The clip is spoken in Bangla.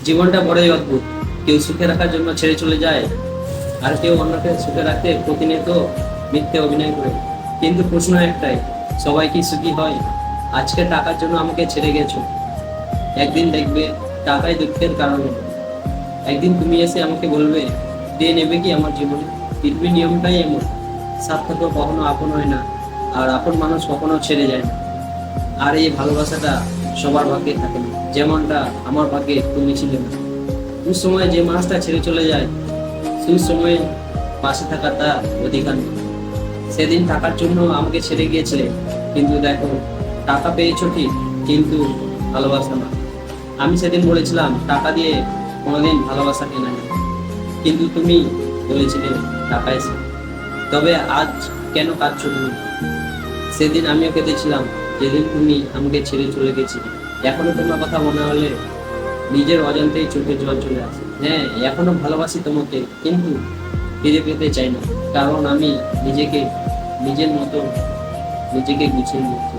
জীবনটা বড়ই অদ্ভুত। কেউ সুখে রাখার জন্য ছেড়ে চলে যায়, আর কেউ অন্যকে সুখে রাখতে প্রতিনিয়ত মিথ্যে অভিনয় করে। কিন্তু প্রশ্ন একটাই, সবাই কি সুখী হয়? আজকে টাকার জন্য আমাকে ছেড়ে গেছো, একদিন দেখবে টাকাই দুঃখের কারণ হবে। একদিন তুমি এসে আমাকে বলবে, দিয়ে নেবে কি আমার জীবনে? পৃথিবীর নিয়মটাই এমন, সার্থক কখনো আপন হয় না, আর আপন মানুষ কখনো ছেড়ে যায় না। আর এই ভালোবাসাটা সবার ভাগ্যে থাকে না, যেমনটা আমার ভাগ্যে তুমি ছিলে না। দুঃসময়ে যে মানুষটা ছেড়ে চলে যায়, সুসময়ে পাশে থাকা তার অধিকার নেই। সেদিন টাকার জন্য আমাকে ছেড়ে গিয়েছিলে, কিন্তু দেখো, টাকা পেয়েছো ঠিক, কিন্তু ভালোবাসা না। আমি সেদিন বলেছিলাম টাকা দিয়ে কোনোদিন ভালোবাসা কেনা যায়, কিন্তু তুমি বলেছিলে টাকা এসে। তবে আজ কেন কাঁদছো তুমি? সেদিন আমিও কেঁদেছিলাম, যেদিন তুমি আমাকে ছেড়ে চলে গেছিলে। এখনো তোমার কথা মনে হলে নিজের অজান্তেই চোখে জল চলে আসে। হ্যাঁ, এখনো ভালোবাসি তোমাকে, কিন্তু ফিরে পেতে চাই না, কারণ আমি নিজেকে নিজের মতো নিজেকে গুছিয়ে নিয়েছি।